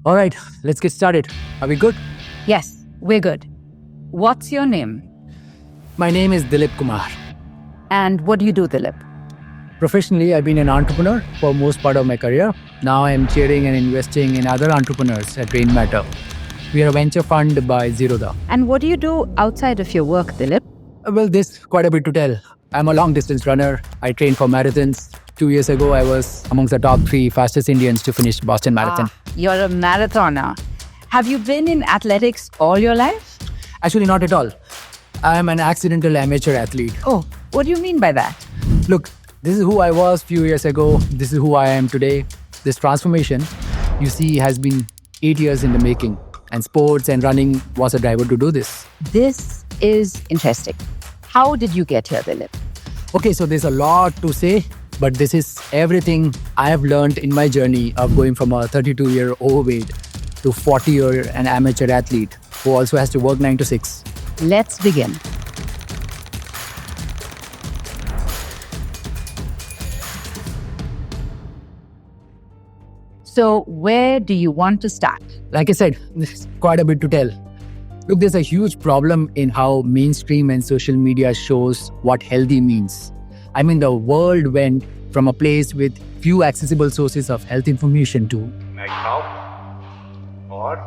All right, let's get started. Are we good? Yes, we're good. What's your name? My name is Dilip Kumar. And what do you do, Dilip? Professionally, I've been an entrepreneur for most part of my career. Now I'm cheering and investing in other entrepreneurs at Rain Matter. We are a venture fund by Zerodha. And what do you do outside of your work, Dilip? Well, there's quite a bit to tell. I'm a long distance runner. I train for marathons. 2 years ago, I was amongst the top 3 fastest Indians to finish Boston Marathon. You're a marathoner. Have you been in athletics all your life? Actually, not at all. I'm an accidental amateur athlete. Oh, what do you mean by that? Look, this is who I was a few years ago. This is who I am today. This transformation, you see, has been 8 years in the making. And sports and running was a driver to do this. This is interesting. How did you get here, Dilip? Okay, so there's a lot to say, but this is everything I have learned in my journey of going from a 32-year overweight to 40-year an amateur athlete who also has to work 9 to 6. Let's begin. So, where do you want to start? Like I said, there's quite a bit to tell. Look, there's a huge problem in how mainstream and social media shows what healthy means. I mean, the world went from a place with few accessible sources of health information to like how or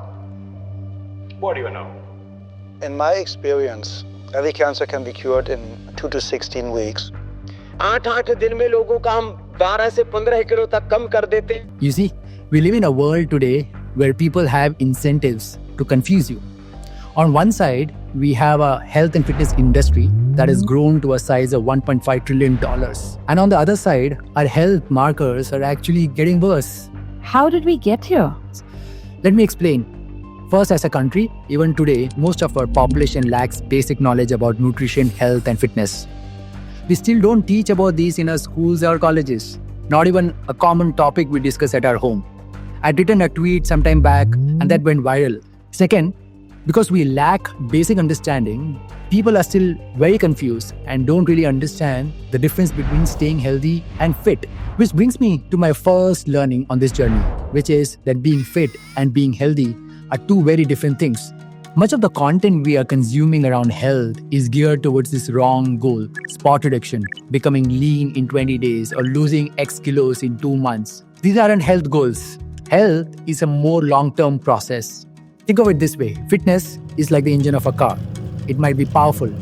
what do you know? In my experience, every cancer can be cured in 2 to 16 weeks. 8 दिन में लोगों का हम 12 से 15 kilo तक कम कर देते हैं. You see, we live in a world today where people have incentives to confuse you. On one side, we have a health and fitness industry that has grown to a size of $1.5 trillion. And on the other side, our health markers are actually getting worse. How did we get here? Let me explain. First, as a country, even today, most of our population lacks basic knowledge about nutrition, health, and fitness. We still don't teach about these in our schools or colleges. Not even a common topic we discuss at our home. I'd written a tweet some time back and that went viral. Second, because we lack basic understanding, people are still very confused and don't really understand the difference between staying healthy and fit. Which brings me to my first learning on this journey, which is that being fit and being healthy are two very different things. Much of the content we are consuming around health is geared towards this wrong goal: spot reduction, becoming lean in 20 days, or losing X kilos in 2 months. These aren't health goals. Health is a more long-term process. Think of it this way. Fitness is like the engine of a car. It might be powerful,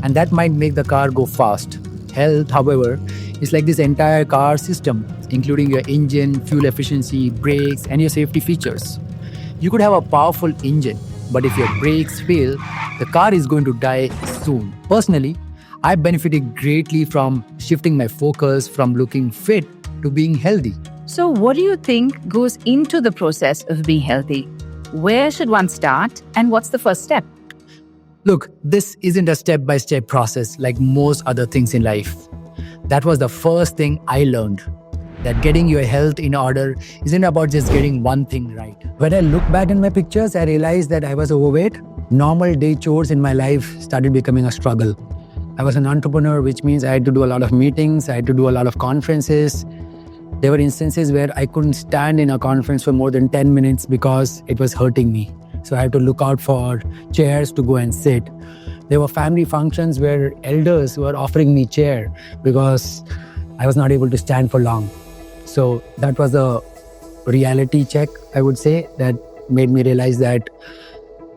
and that might make the car go fast. Health, however, is like this entire car system, including your engine, fuel efficiency, brakes, and your safety features. You could have a powerful engine, but if your brakes fail, the car is going to die soon. Personally, I benefited greatly from shifting my focus from looking fit to being healthy. So, what do you think goes into the process of being healthy? Where should one start, and what's the first step? Look, this isn't a step-by-step process like most other things in life. That was the first thing I learned. That getting your health in order isn't about just getting one thing right. When I look back in my pictures, I realized that I was overweight. Normal day chores in my life started becoming a struggle. I was an entrepreneur, which means I had to do a lot of meetings, I had to do a lot of conferences. There were instances where I couldn't stand in a conference for more than 10 minutes because it was hurting me. So I had to look out for chairs to go and sit. There were family functions where elders were offering me chair because I was not able to stand for long. So that was a reality check, I would say, that made me realize that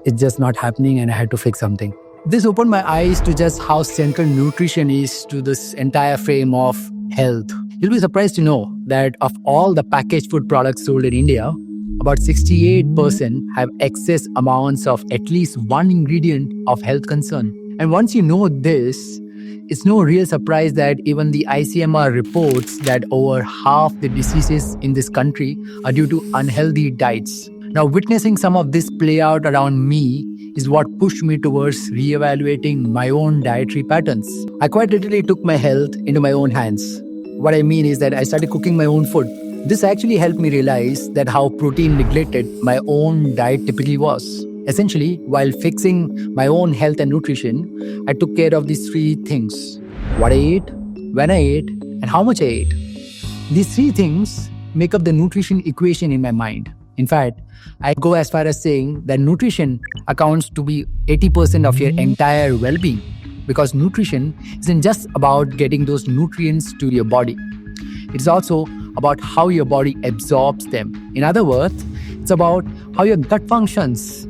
it's just not happening and I had to fix something. This opened my eyes to just how central nutrition is to this entire frame of health. You'll be surprised to know that of all the packaged food products sold in India, about 68% have excess amounts of at least one ingredient of health concern. And once you know this, it's no real surprise that even the ICMR reports that over half the diseases in this country are due to unhealthy diets. Now, witnessing some of this play out around me is what pushed me towards reevaluating my own dietary patterns. I quite literally took my health into my own hands. What I mean is that I started cooking my own food. This actually helped me realize that how protein neglected my own diet typically was. Essentially, while fixing my own health and nutrition, I took care of these 3 things: what I ate, when I ate, and how much I ate. These 3 things make up the nutrition equation in my mind. In fact, I go as far as saying that nutrition accounts to be 80% of your entire well-being, because nutrition isn't just about getting those nutrients to your body. It's also about how your body absorbs them. In other words, it's about how your gut functions.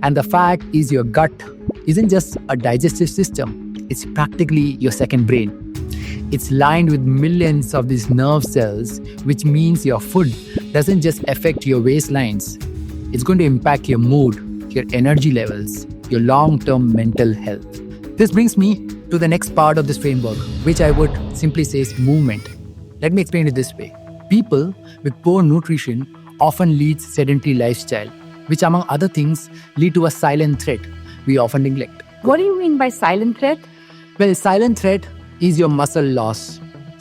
And the fact is, your gut isn't just a digestive system, it's practically your second brain. It's lined with millions of these nerve cells, which means your food doesn't just affect your waistlines. It's going to impact your mood, your energy levels, your long-term mental health. This brings me to the next part of this framework, which I would simply say is movement. Let me explain it this way. People with poor nutrition often lead sedentary lifestyle, which among other things lead to a silent threat we often neglect. What do you mean by silent threat? Well, silent threat is your muscle loss.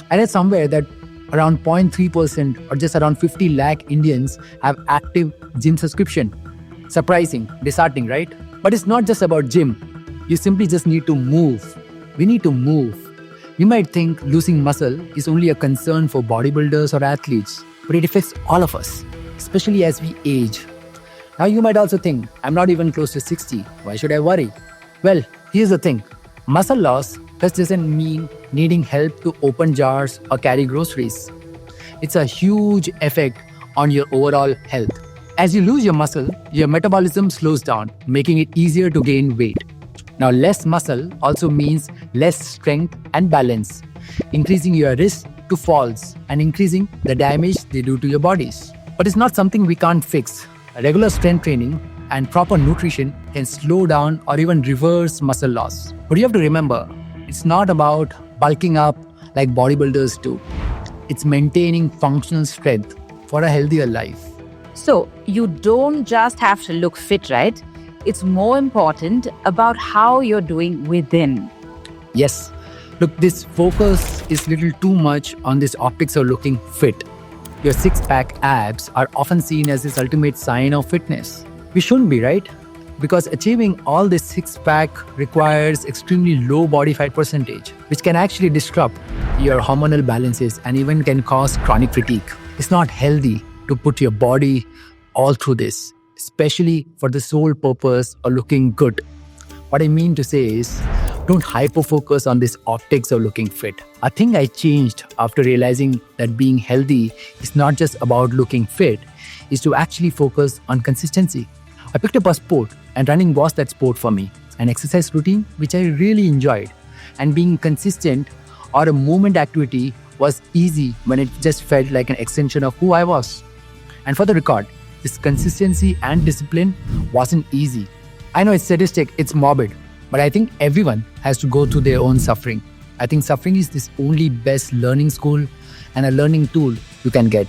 I read somewhere that around 0.3% or just around 50 lakh Indians have active gym subscription. Surprising, disheartening, right? But it's not just about gym. You simply just need to move. We need to move. You might think losing muscle is only a concern for bodybuilders or athletes, but it affects all of us, especially as we age. Now you might also think, I'm not even close to 60. Why should I worry? Well, here's the thing. Muscle loss just doesn't mean needing help to open jars or carry groceries. It's a huge effect on your overall health. As you lose your muscle, your metabolism slows down, making it easier to gain weight. Now, less muscle also means less strength and balance, increasing your risk to falls and increasing the damage they do to your bodies. But it's not something we can't fix. Regular strength training and proper nutrition can slow down or even reverse muscle loss. But you have to remember, it's not about bulking up like bodybuilders do. It's maintaining functional strength for a healthier life. So you don't just have to look fit, right? It's more important about how you're doing within. Yes. Look, this focus is little too much on this optics of looking fit. Your six-pack abs are often seen as this ultimate sign of fitness. We shouldn't be, right? Because achieving all this six-pack requires extremely low body fat percentage, which can actually disrupt your hormonal balances and even can cause chronic fatigue. It's not healthy to put your body all through this, especially for the sole purpose of looking good. What I mean to say is, don't hyper-focus on this optics of looking fit. A thing I changed after realizing that being healthy is not just about looking fit, is to actually focus on consistency. I picked up a sport, and running was that sport for me. An exercise routine which I really enjoyed. And being consistent or a movement activity was easy when it just felt like an extension of who I was. And for the record, this consistency and discipline wasn't easy. I know it's sadistic, it's morbid, but I think everyone has to go through their own suffering. I think suffering is this only best learning school and a learning tool you can get.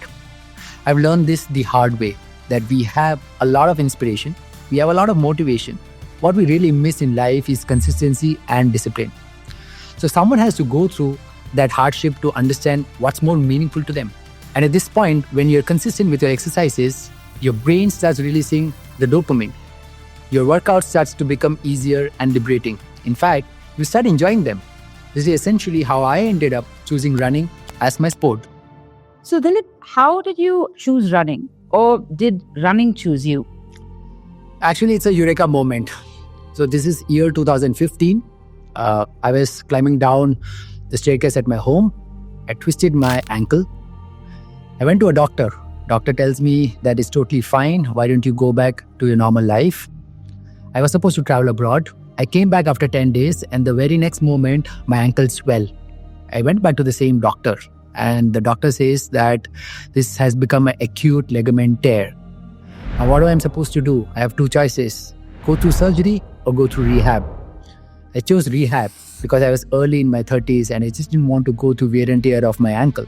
I've learned this the hard way, that we have a lot of inspiration, we have a lot of motivation. What we really miss in life is consistency and discipline. So someone has to go through that hardship to understand what's more meaningful to them. And at this point, when you're consistent with your exercises, your brain starts releasing the dopamine. Your workout starts to become easier and liberating. In fact, you start enjoying them. This is essentially how I ended up choosing running as my sport. So Dilip, how did you choose running? Or did running choose you? Actually, it's a eureka moment. So this is year 2015. I was climbing down the staircase at my home. I twisted my ankle. I went to a doctor. Doctor tells me that it's totally fine. Why don't you go back to your normal life? I was supposed to travel abroad. I came back after 10 days and the very next moment, my ankle swelled. I went back to the same doctor and the doctor says that this has become an acute ligament tear. Now what am I supposed to do? I have two choices. Go through surgery or go through rehab. I chose rehab because I was early in my 30s and I just didn't want to go through wear and tear of my ankle.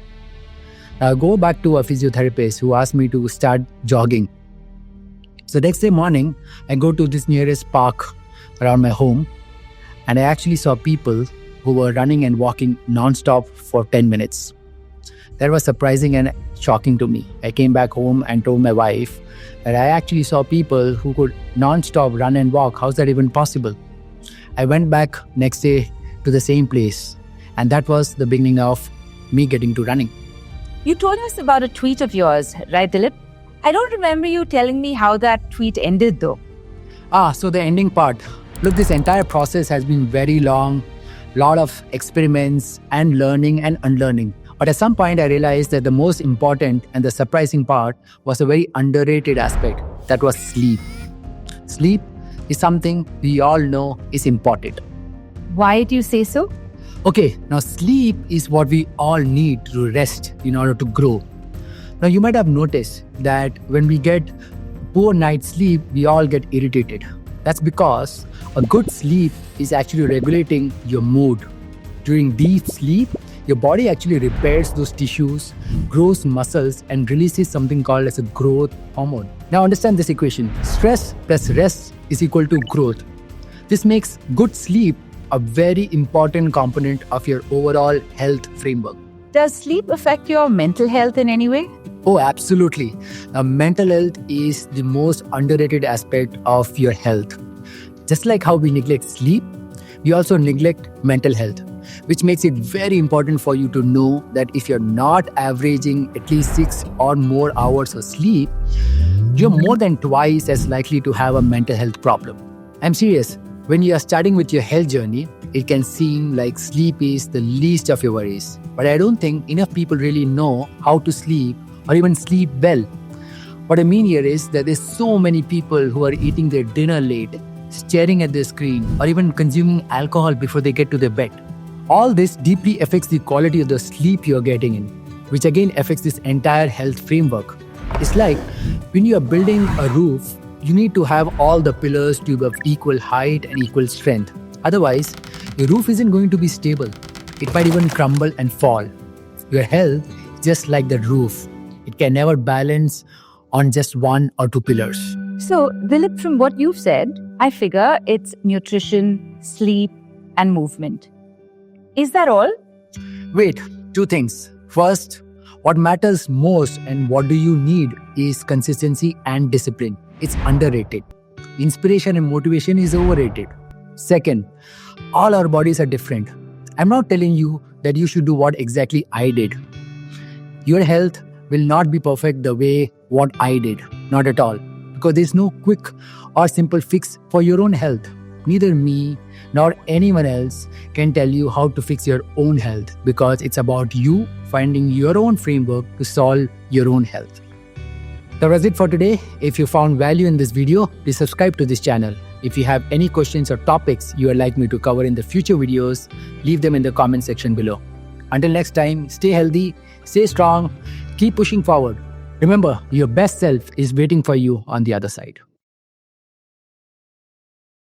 Now I go back to a physiotherapist who asked me to start jogging. So next day morning, I go to this nearest park around my home and I actually saw people who were running and walking non-stop for 10 minutes. That was surprising and shocking to me. I came back home and told my wife that I actually saw people who could non-stop run and walk. How's that even possible? I went back next day to the same place and that was the beginning of me getting to running. You told us about a tweet of yours, right, Dilip? I don't remember you telling me how that tweet ended though. So the ending part. Look, this entire process has been very long, lot of experiments and learning and unlearning. But at some point, I realized that the most important and the surprising part was a very underrated aspect. That was sleep. Sleep is something we all know is important. Why do you say so? Okay, now sleep is what we all need to rest in order to grow. Now, you might have noticed that when we get poor night's sleep, we all get irritated. That's because a good sleep is actually regulating your mood. During deep sleep, your body actually repairs those tissues, grows muscles, and releases something called as a growth hormone. Now understand this equation. Stress plus rest is equal to growth. This makes good sleep a very important component of your overall health framework. Does sleep affect your mental health in any way? Oh, absolutely. Now, mental health is the most underrated aspect of your health. Just like how we neglect sleep, we also neglect mental health, which makes it very important for you to know that if you're not averaging at least 6 or more hours of sleep, you're more than twice as likely to have a mental health problem. I'm serious. When you are starting with your health journey, it can seem like sleep is the least of your worries. But I don't think enough people really know how to sleep or even sleep well. What I mean here is that there's so many people who are eating their dinner late, staring at their screen, or even consuming alcohol before they get to their bed. All this deeply affects the quality of the sleep you're getting in, which again affects this entire health framework. It's like when you are building a roof, you need to have all the pillars to be of equal height and equal strength. Otherwise, your roof isn't going to be stable. It might even crumble and fall. Your health is just like the roof. It can never balance on just one or two pillars. So, Dilip, from what you've said, I figure it's nutrition, sleep, and movement. Is that all? Wait, two things. First, what matters most and what do you need is consistency and discipline. It's underrated. Inspiration and motivation is overrated. Second, all our bodies are different. I'm not telling you that you should do what exactly I did. Your health will not be perfect the way what I did. Not at all. Because there's no quick or simple fix for your own health. Neither me nor anyone else can tell you how to fix your own health because it's about you finding your own framework to solve your own health. That was it for today. If you found value in this video, please subscribe to this channel. If you have any questions or topics you would like me to cover in the future videos, leave them in the comment section below. Until next time, stay healthy, stay strong, keep pushing forward. Remember, your best self is waiting for you on the other side.